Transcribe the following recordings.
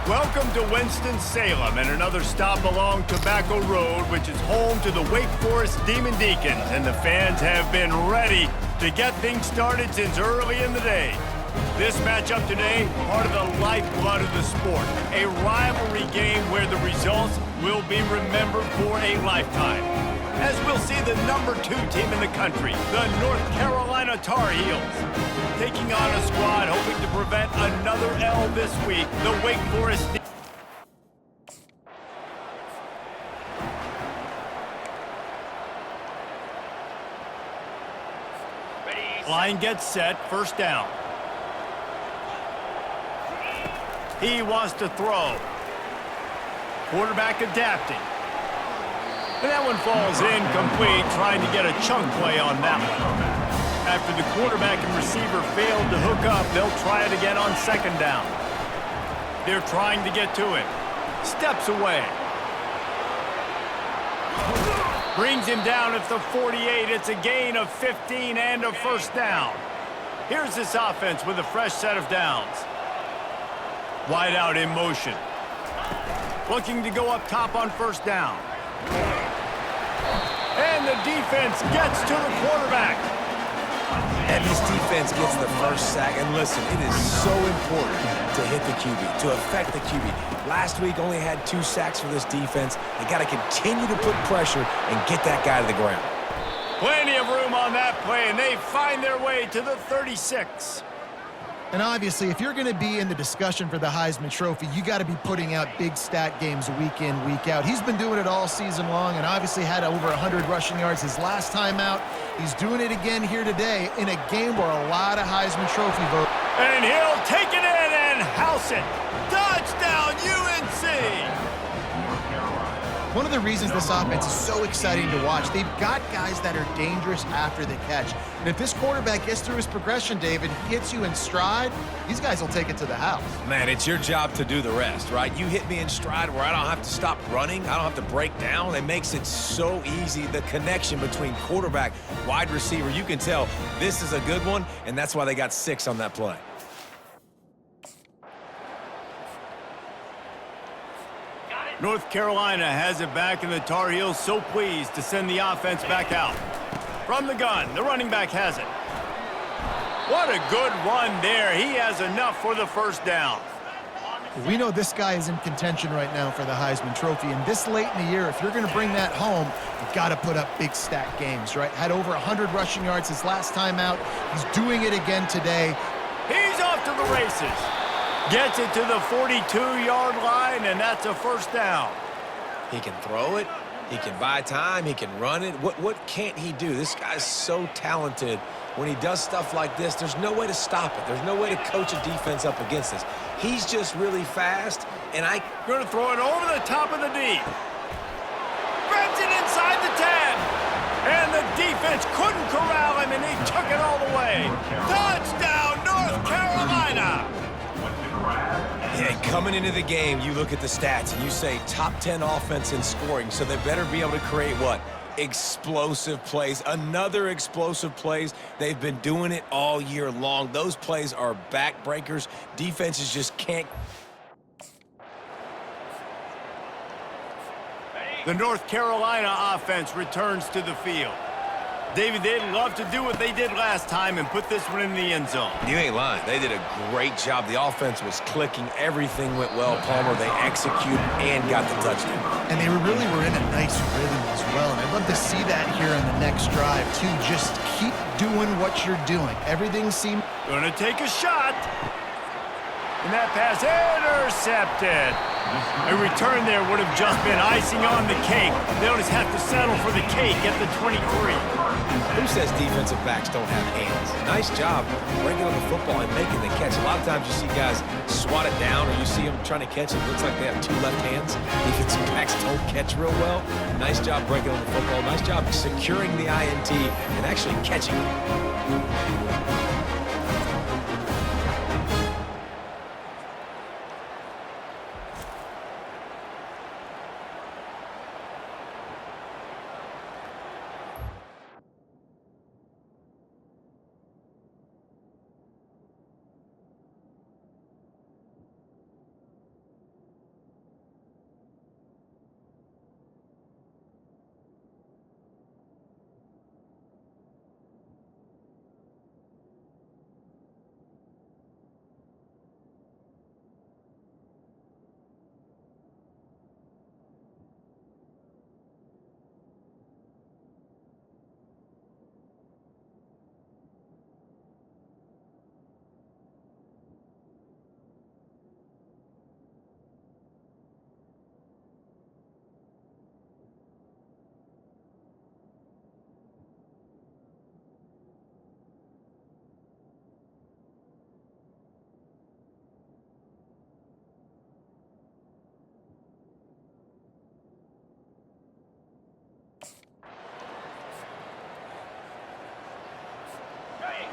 Welcome to Winston-Salem and another stop along Tobacco Road, which is home to the Wake Forest Demon Deacons, and the fans have been ready to get things started since early in the day. This matchup today, part of the lifeblood of the sport, a rivalry game where the results will be remembered for a lifetime. As we'll see the number 2 team in the country, the North Carolina Tar Heels, taking on a squad hoping to prevent another L this week, the Wake Forest. Line gets set, first down. He wants to throw. Quarterback adapting. And that one falls incomplete, trying to get a chunk play on that one. After the quarterback and receiver failed to hook up, they'll try it again on second down. They're trying to get to it. Steps away. Brings him down at the 48. It's a gain of 15 and a first down. Here's this offense with a fresh set of downs. Wide out in motion. Looking to go up top on first down. And the defense gets to the quarterback. And this defense gets the first sack. And listen, it is so important to hit the QB, to affect the QB. Last week only had 2 sacks for this defense. They got to continue to put pressure and get that guy to the ground. Plenty of room on that play, and they find their way to the 36. And obviously, if you're going to be in the discussion for the Heisman Trophy, you got to be putting out big stat games week in, week out. He's been doing it all season long and obviously had over 100 rushing yards his last time out. He's doing it again here today in a game where a lot of Heisman Trophy votes. And he'll take it in and house it. Touchdown, UNC! One of the reasons this offense is so exciting to watch, they've got guys that are dangerous after the catch. And if this quarterback gets through his progression, David, hits you in stride, these guys will take it to the house. Man, it's your job to do the rest, right? You hit me in stride where I don't have to stop running. I don't have to break down. It makes it so easy. The connection between quarterback, wide receiver, you can tell this is a good one, and that's why they got 6 on that play. North Carolina has it back, and the Tar Heels so pleased to send the offense back out. From the gun, the running back has it. What a good run there. He has enough for the first down. We know this guy is in contention right now for the Heisman Trophy, and this late in the year, if you're going to bring that home, you've got to put up big stat games, right? Had over 100 rushing yards his last time out. He's doing it again today. He's off to the races. Gets it to the 42-yard line, and that's a first down. He can throw it. He can buy time. He can run it. What can't he do? This guy's so talented. When he does stuff like this, there's no way to stop it. There's no way to coach a defense up against this. He's just really fast, and Going to throw it over the top of the D. Grabs it inside the 10. And the defense couldn't corral him, and he took it all the way. Touchdown, North Carolina! Yeah, coming into the game, you look at the stats and you say top 10 offense in scoring, so they better be able to create what? Explosive plays. Another explosive plays. They've been doing it all year long. Those plays are backbreakers. Defenses just can't. The North Carolina offense returns to the field. David, they'd love to do what they did last time and put this one in the end zone. You ain't lying. They did a great job. The offense was clicking. Everything went well, Palmer. They executed and got the touchdown. And they really were in a nice rhythm as well. And I'd love to see that here in the next drive, too. Just keep doing what you're doing. Everything seemed... Gonna take a shot. And that pass intercepted. A return there would have just been icing on the cake. They'll just have to settle for the cake at the 23. Who says defensive backs don't have hands? Nice job breaking on the football and making the catch. A lot of times you see guys swat it down or you see them trying to catch it. It looks like they have 2 left hands. Defensive backs don't catch real well. Nice job breaking on the football. Nice job securing the INT and actually catching it.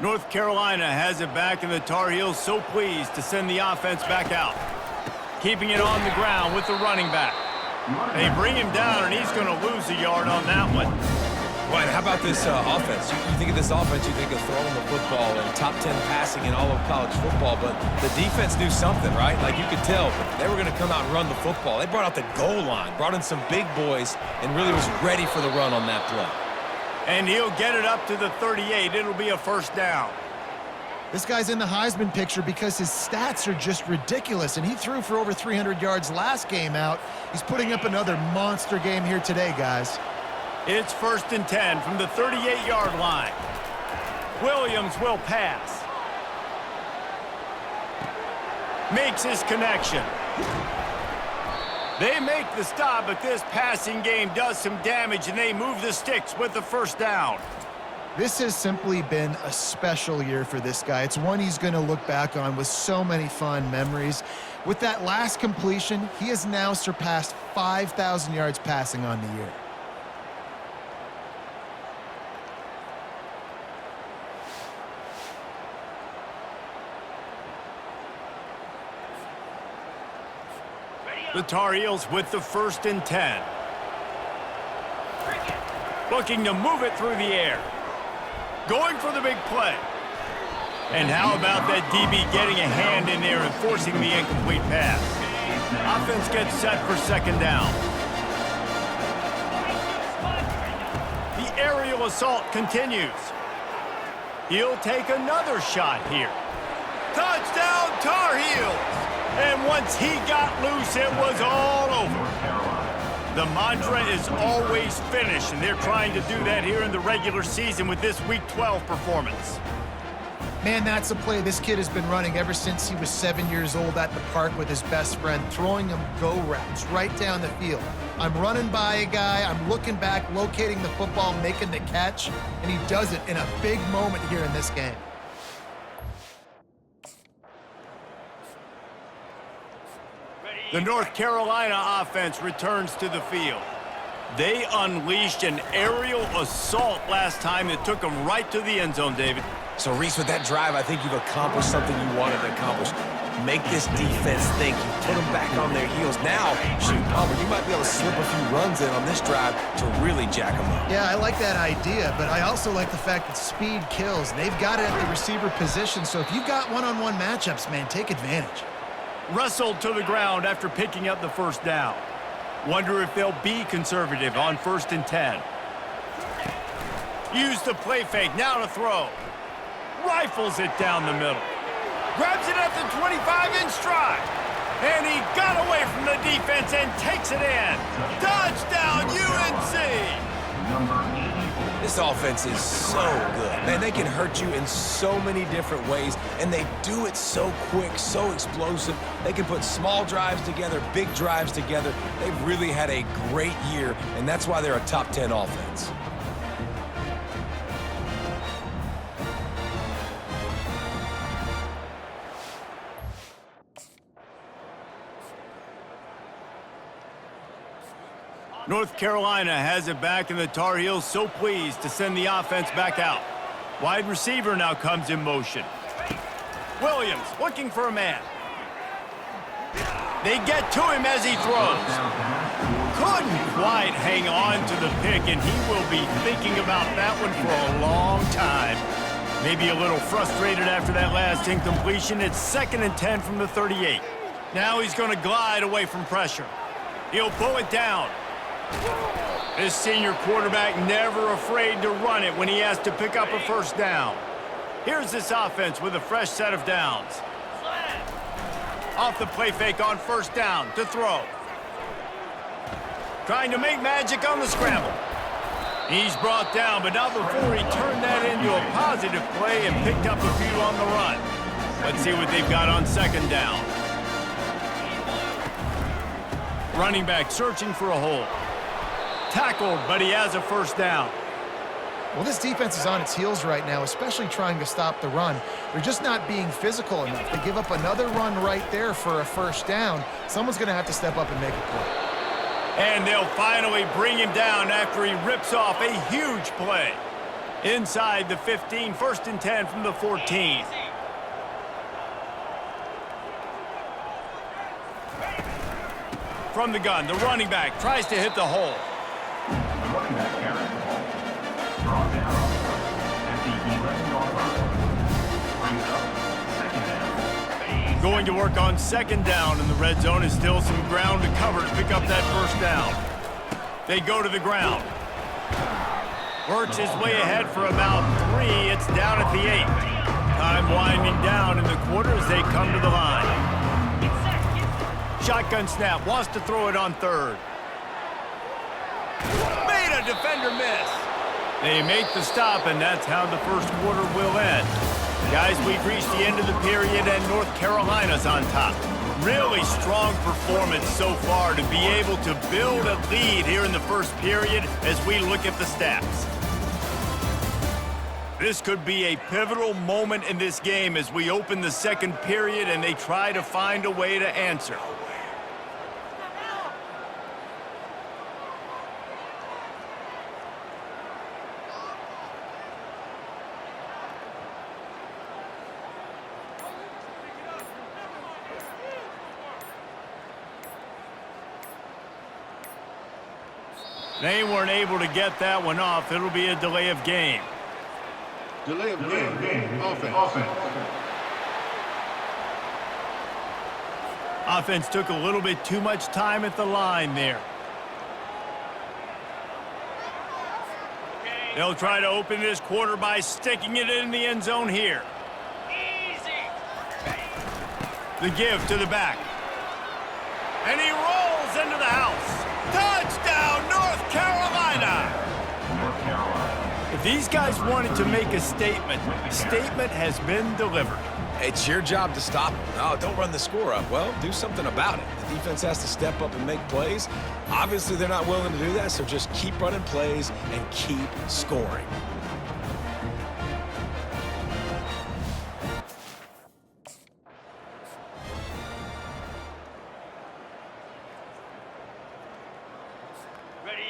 North Carolina has it back, and the Tar Heels so pleased to send the offense back out. Keeping it on the ground with the running back. They bring him down, and he's going to lose a yard on that one. Well, how about this offense? You think of this offense, you think of throwing the football and top 10 passing in all of college football, but the defense knew something, right? Like you could tell they were going to come out and run the football. They brought out the goal line, brought in some big boys, and really was ready for the run on that play. And he'll get it up to the 38. It'll be a first down. This guy's in the Heisman picture because his stats are just ridiculous, and he threw for over 300 yards last game out. He's putting up another monster game here today, guys. It's 1st and 10 from the 38-yard line. Williams will pass. Makes his connection. They make the stop, but this passing game does some damage, and they move the sticks with the first down. This has simply been a special year for this guy. It's one he's going to look back on with so many fond memories. With that last completion, he has now surpassed 5,000 yards passing on the year. The Tar Heels with the 1st and 10. Looking to move it through the air. Going for the big play. And how about that DB getting a hand in there and forcing the incomplete pass? Offense gets set for 2nd down. The aerial assault continues. He'll take another shot here. Touchdown, Tar Heels! And once he got loose, it was all over. The mantra is always finish, and they're trying to do that here in the regular season with this Week 12 performance. Man, that's a play this kid has been running ever since he was 7 years old at the park with his best friend, throwing him go routes right down the field. I'm running by a guy, I'm looking back, locating the football, making the catch, and he does it in a big moment here in this game. The North Carolina offense returns to the field. They unleashed an aerial assault last time that took them right to the end zone, David. So, Reese, with that drive, I think you've accomplished something you wanted to accomplish. Make this defense think. You put them back on their heels. Now, shoot, Palmer, you might be able to slip a few runs in on this drive to really jack them up. Yeah, I like that idea, but I also like the fact that speed kills. They've got it at the receiver position, so if you've got one-on-one matchups, man, take advantage. Wrestled to the ground after picking up the first down. Wonder if they'll be conservative on 1st and 10. Use the play fake, now to throw. Rifles it down the middle. Grabs it at the 25 in stride. And he got away from the defense and takes it in. Touchdown, UNC! This offense is so good. Man, they can hurt you in so many different ways, and they do it so quick, so explosive. They can put small drives together, big drives together. They've really had a great year, and that's why they're a top 10 offense. North Carolina has it back, and the Tar Heels so pleased to send the offense back out. Wide receiver now comes in motion. Williams looking for a man. They get to him as he throws. Couldn't quite hang on to the pick, and he will be thinking about that one for a long time. Maybe a little frustrated after that last incompletion. It's 2nd and 10 from the 38. Now he's going to glide away from pressure. He'll pull it down. This senior quarterback never afraid to run it when he has to pick up a first down. Here's this offense with a fresh set of downs. Off the play fake on 1st down to throw. Trying to make magic on the scramble. He's brought down, but not before he turned that into a positive play and picked up a few on the run. Let's see what they've got on 2nd down. Running back searching for a hole. Tackled, but he has a first down. Well, this defense is on its heels right now, especially trying to stop the run. They're just not being physical enough. They give up another run right there for a first down. Someone's going to have to step up and make a play. And they'll finally bring him down after he rips off a huge play. Inside the 15, 1st and 10 from the 14. From the gun, the running back tries to hit the hole. The running back carries the ball. Draw down at the 11-yard line. Bring it up, 2nd down. Going to work on 2nd down, and the red zone is still some ground to cover to pick up that 1st down. They go to the ground. Works his way ahead for about 3. It's down at the 8. Time winding down in the quarter as they come to the line. Shotgun snap, wants to throw it on 3rd. Made a defender miss. They make the stop, and that's how the 1st quarter will end. Guys, we've reached the end of the period, and North Carolina's on top. Really strong performance so far to be able to build a lead here in the 1st period as we look at the stats. This could be a pivotal moment in this game as we open the 2nd period and they try to find a way to answer. They weren't able to get that one off. It'll be a delay of game. Delay of game. Offense. Offense took a little bit too much time at the line there. They'll try to open this quarter by sticking it in the end zone here. The give to the back. And he rolls into the house. Touchdown, North Carolina! North Carolina. If these guys wanted to make a statement, the statement has been delivered. It's your job to stop them. No, don't run the score up. Well, do something about it. The defense has to step up and make plays. Obviously, they're not willing to do that, so just keep running plays and keep scoring.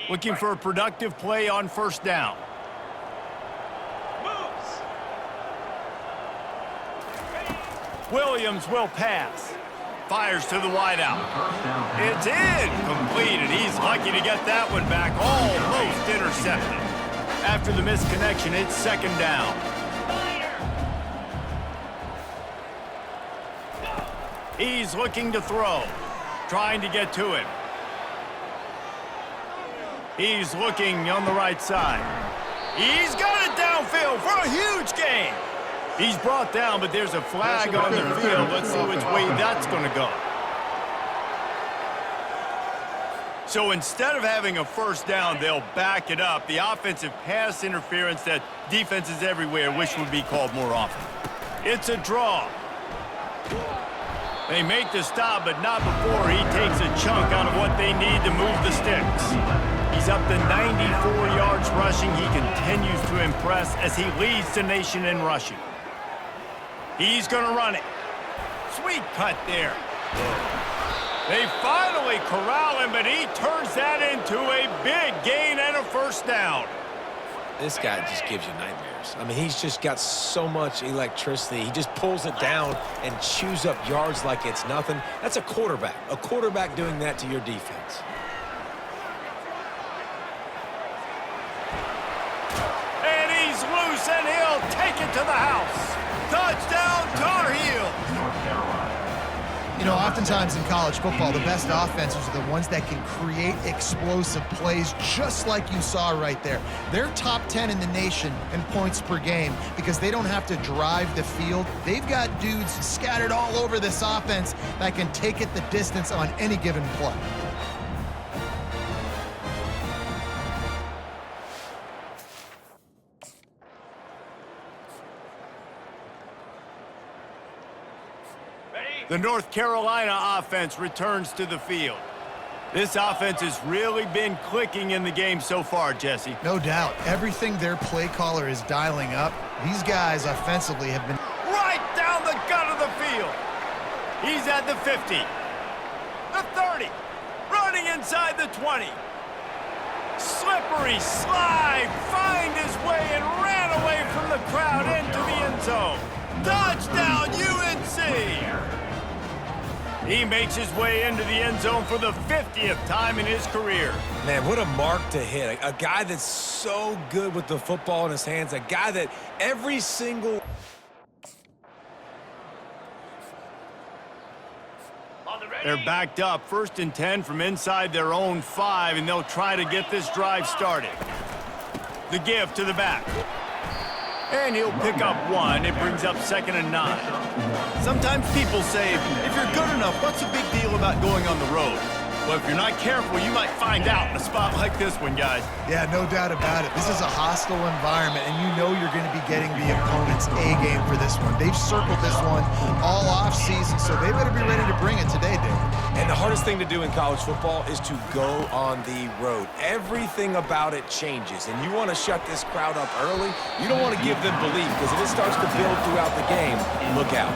Looking for a productive play on 1st down. Williams will pass. Fires to the wideout. It's in. Completed. He's lucky to get that one back. Almost intercepted. After the misconnection, it's 2nd down. He's looking to throw. Trying to get to him. He's looking on the right side. He's got it downfield for a huge gain. He's brought down, but there's a flag on the field. Let's see which way that's going to go. So instead of having a 1st down, they'll back it up. The offensive pass interference that defenses everywhere wish would be called more often. It's a draw. They make the stop, but not before he takes a chunk out of what they need to move the sticks. He's up to 94 yards rushing. He continues to impress as he leads the nation in rushing. He's going to run it. Sweet cut there. They finally corral him, but he turns that into a big gain and a 1st down. This guy just gives you nightmares. I mean, he's just got so much electricity. He just pulls it down and chews up yards like it's nothing. That's a quarterback. A quarterback doing that to your defense. And he's loose, and he'll take it to the house. Touchdown, Tar Heels. North Carolina. You know, oftentimes in college football, the best offenses are the ones that can create explosive plays just like you saw right there. They're top 10 in the nation in points per game because they don't have to drive the field. They've got dudes scattered all over this offense that can take it the distance on any given play. The North Carolina offense returns to the field. This offense has really been clicking in the game so far, Jesse. No doubt. Everything their play caller is dialing up, these guys offensively have been Right down the gut of the field. He's at the 50, the 30, running inside the 20. Slippery slide, find his way and ran away from the crowd into the end zone. Touchdown, UNC! He makes his way into the end zone for the 50th time in his career. Man, what a mark to hit. A guy that's so good with the football in his hands, a guy that every single... They're backed up, 1st and 10 from inside their own 5, and they'll try to get this drive started. The give to the back. And he'll pick up 1. It brings up 2nd and 9. Sometimes people say, if you're good enough, what's the big deal about going on the road? Well, if you're not careful, you might find out in a spot like this one, guys. Yeah, no doubt about it. This is a hostile environment, and you know you're going to be getting the opponent's A-game for this one. They've circled this one all off-season, so they better be ready to bring it today, David. And the hardest thing to do in college football is to go on the road. Everything about it changes, and you want to shut this crowd up early. You don't want to give them belief, because if it starts to build throughout the game, look out.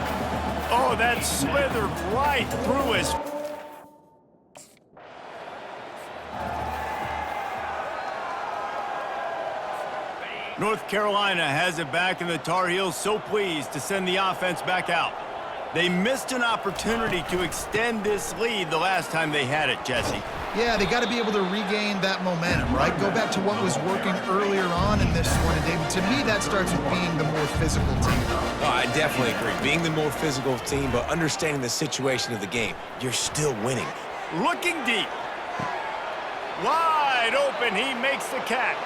Oh, that slithered right through his... North Carolina has it back, and the Tar Heels so pleased to send the offense back out. They missed an opportunity to extend this lead the last time they had it, Jesse. Yeah, they got to be able to regain that momentum, right? Go back to what was working earlier on in this one, and David, to me, that starts with being the more physical team. Oh, I definitely agree. Being the more physical team, but understanding the situation of the game. You're still winning. Looking deep. Wide open, he makes the catch.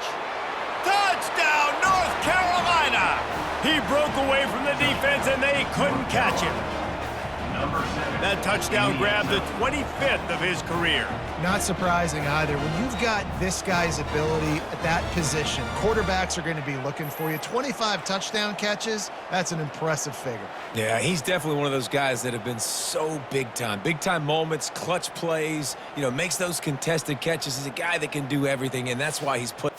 Touchdown, North Carolina! He broke away from the defense, and they couldn't catch him. That touchdown grabbed the 25th of his career. Not surprising either. When you've got this guy's ability at that position, quarterbacks are going to be looking for you. 25 touchdown catches, that's an impressive figure. Yeah, he's definitely one of those guys that have been so big time. Big time moments, clutch plays, you know, makes those contested catches. He's a guy that can do everything, and that's why he's put...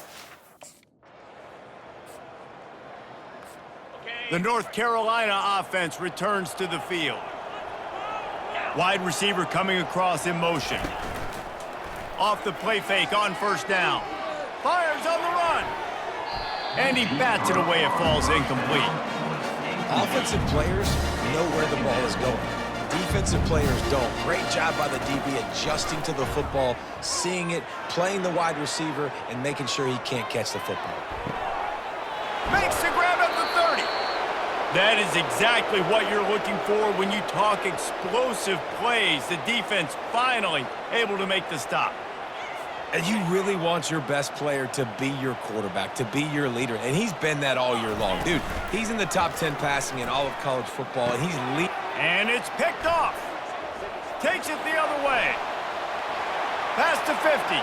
The North Carolina offense returns to the field. Wide receiver coming across in motion. Off the play fake on 1st down. Fires on the run. And he bats it away. It falls incomplete. Offensive players know where the ball is going. Defensive players don't. Great job by the DB adjusting to the football, seeing it, playing the wide receiver, and making sure he can't catch the football. Makes the grab at the 30. That is exactly what you're looking for when you talk explosive plays. The defense finally able to make the stop. And you really want your best player to be your quarterback, to be your leader. And he's been that all year long. Dude, he's in the top 10 passing in all of college football, and he's leading. And it's picked off. Takes it the other way. Past the 50.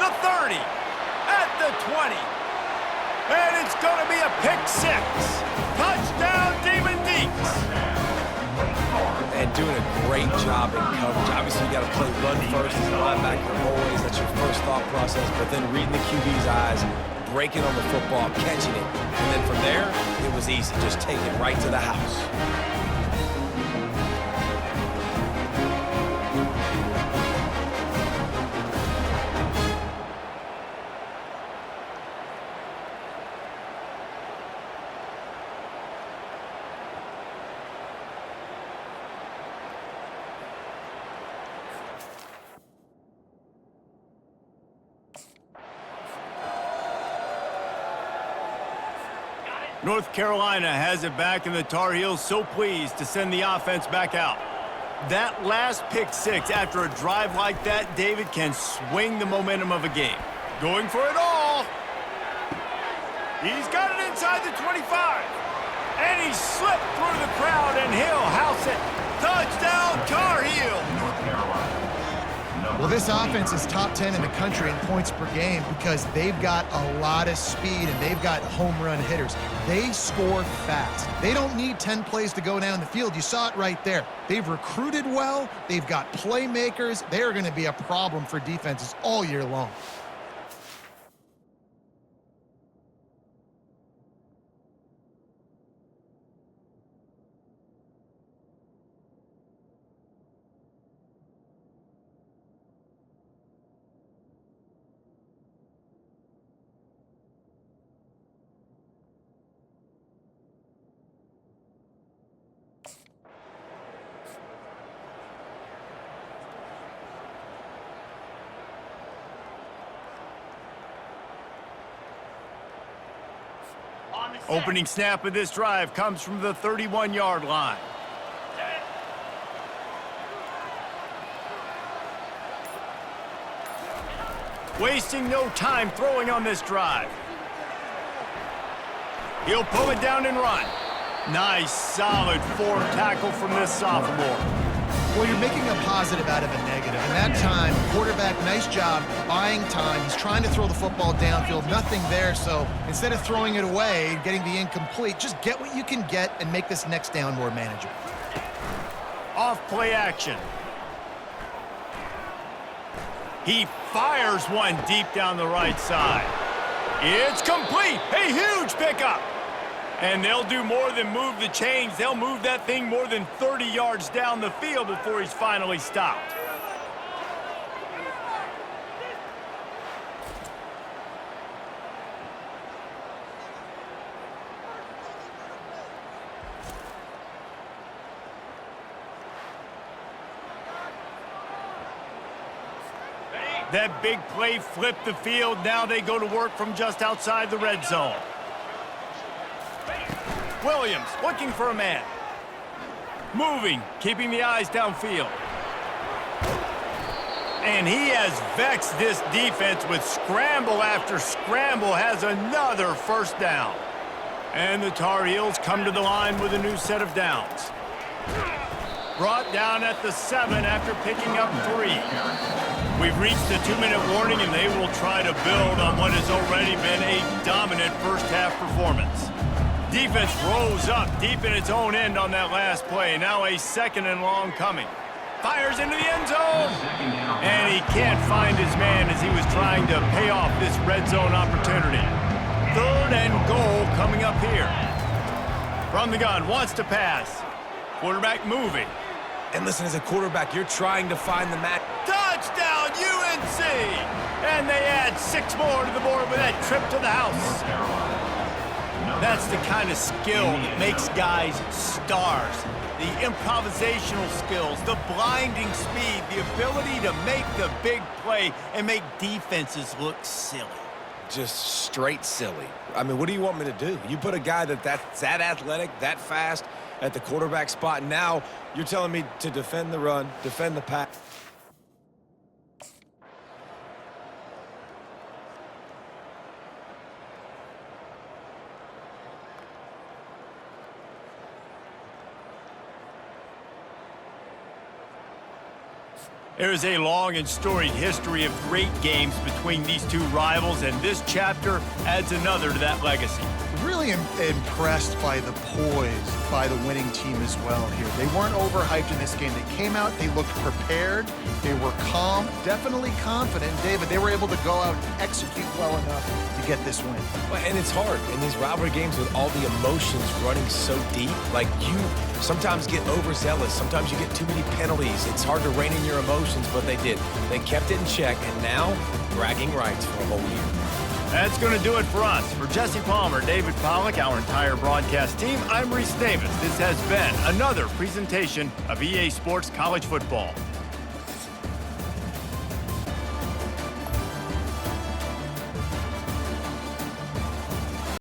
The 30. At the 20. And it's going to be a pick 6. Touchdown, Demon Deeks. And doing a great job in coverage. Obviously, you got to play run first as a linebacker always. That's your first thought process. But then reading the QB's eyes, breaking on the football, catching it. And then from there, it was easy. Just take it right to the house. North Carolina has it back, and the Tar Heels so pleased to send the offense back out. That last pick 6 after a drive like that, David, can swing the momentum of a game. Going for it all. He's got it inside the 25. And he slipped through the crowd, and he'll house it. Touchdown, Tar Heels. North Carolina. Well, this offense is top 10 in the country in points per game because they've got a lot of speed and they've got home run hitters. They score fast. They don't need 10 plays to go down the field. You saw it right there. They've recruited well. They've got playmakers. They are going to be a problem for defenses all year long. Opening snap of this drive comes from the 31-yard line. Wasting no time throwing on this drive. He'll pull it down and run. Nice, solid form tackle from this sophomore. Well, you're making a positive out of a negative. And that time, quarterback, nice job buying time. He's trying to throw the football downfield. Nothing there, so instead of throwing it away, getting the incomplete, just get what you can get and make this next down more manageable. Off play action. He fires one deep down the right side. It's complete. A huge pickup. And they'll do more than move the chains. They'll move that thing more than 30 yards down the field before he's finally stopped. That big play flipped the field. Now they go to work from just outside the red zone. Williams looking for a man. Moving, keeping the eyes downfield. And he has vexed this defense with scramble after scramble, has another first down. And the Tar Heels come to the line with a new set of downs. Brought down at the 7 after picking up 3. We've reached the 2-minute warning, and they will try to build on what has already been a dominant first-half performance. Defense rose up deep in its own end on that last play. Now a 2nd and long coming. Fires into the end zone. And he can't find his man as he was trying to pay off this red zone opportunity. 3rd and goal coming up here. From the gun, wants to pass. Quarterback moving. And listen, as a quarterback, you're trying to find the match. Touchdown, UNC! And they add 6 more to the board with that trip to the house. That's the kind of skill that makes guys stars. The improvisational skills, the blinding speed, the ability to make the big play and make defenses look silly. Just straight silly. I mean, what do you want me to do? You put a guy that's that athletic, that fast at the quarterback spot, and now you're telling me to defend the run, defend the pass. There's a long and storied history of great games between these two rivals, and this chapter adds another to that legacy. Really impressed by the poise by the winning team as well here. They weren't overhyped in this game. They came out, they looked prepared, they were calm, definitely confident. David, they were able to go out and execute well enough to get this win. Well, and it's hard in these rivalry games with all the emotions running so deep. Like, you sometimes get overzealous. Sometimes you get too many penalties. It's hard to rein in your emotions, but they did. They kept it in check, and now bragging rights for a whole year. That's going to do it for us. For Jesse Palmer, David Pollack, our entire broadcast team, I'm Reese Davis. This has been another presentation of EA Sports College Football.